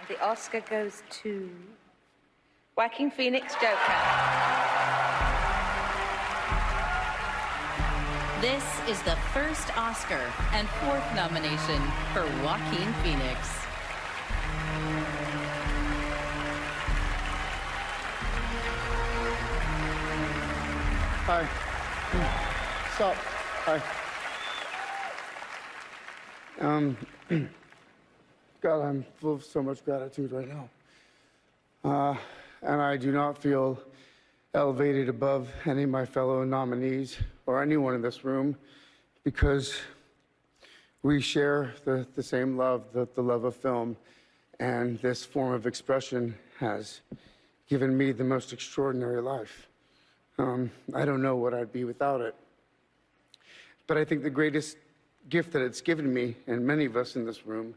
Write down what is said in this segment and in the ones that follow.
The Oscar goes to Joaquin Phoenix, Joker. This is the first Oscar and fourth nomination for Joaquin Phoenix. Hi. Stop. Hi. God, I'm full of so much gratitude right now. And I do not feel elevated above any of my fellow nominees or anyone in this room because we share the same love, the love of film, and this form of expression has given me the most extraordinary life. I don't know what I'd be without it. But I think the greatest gift that it's given me, and many of us in this room,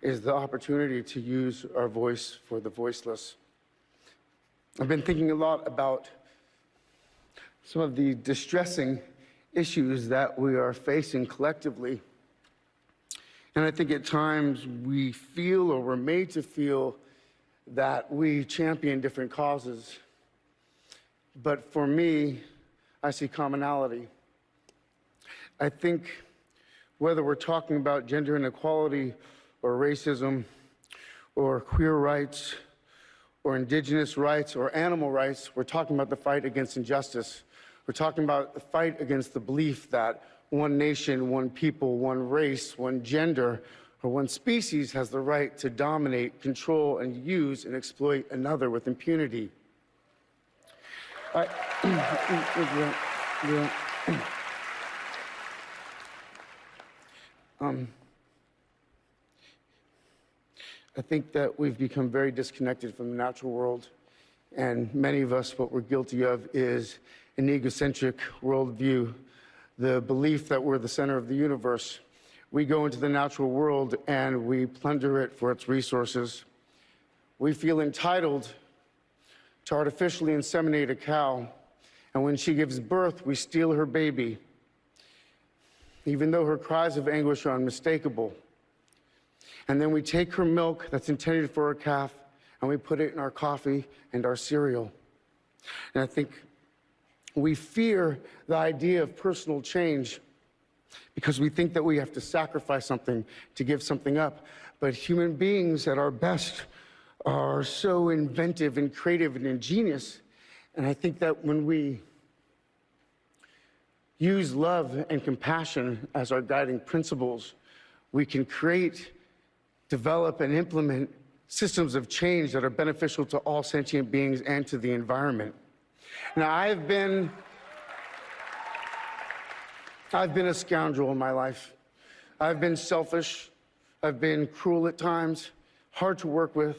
is the opportunity to use our voice for the voiceless. I've been thinking a lot about some of the distressing issues that we are facing collectively. And I think at times we feel, or we're made to feel, that we champion different causes. But for me, I see commonality. I think whether we're talking about gender inequality or racism or queer rights or indigenous rights or animal rights, we're talking about the fight against injustice. We're talking about the fight against the belief that one nation, one people, one race, one gender, or one species has the right to dominate, control, and use and exploit another with impunity. I think that we've become very disconnected from the natural world, and many of us, what we're guilty of is an egocentric worldview, the belief that we're the center of the universe. We go into the natural world and we plunder it for its resources. We feel entitled to artificially inseminate a cow, and when she gives birth, we steal her baby, even though her cries of anguish are unmistakable. And then we take her milk that's intended for a calf, and we put it in our coffee and our cereal. And I think we fear the idea of personal change because we think that we have to sacrifice something to give something up. But human beings at our best are so inventive and creative and ingenious. And I think that when we use love and compassion as our guiding principles, we can create, develop, and implement systems of change that are beneficial to all sentient beings and to the environment. Now, I've been a scoundrel in my life. I've been selfish. I've been cruel at times, hard to work with,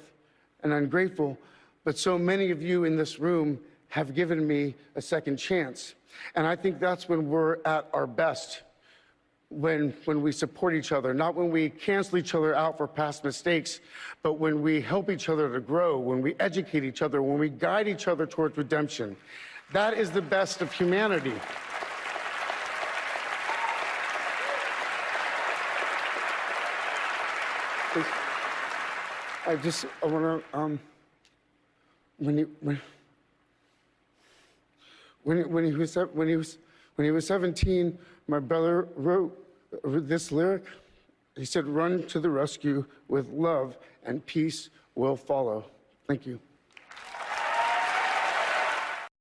and ungrateful. But so many of you in this room have given me a second chance. And I think that's when we're at our best, when we support each other, not when we cancel each other out for past mistakes, but when we help each other to grow, when we educate each other, when we guide each other towards redemption. That is the best of humanity. I want to, when he was 17, my brother wrote this lyric. He said, "Run to the rescue with love, and peace will follow." Thank you.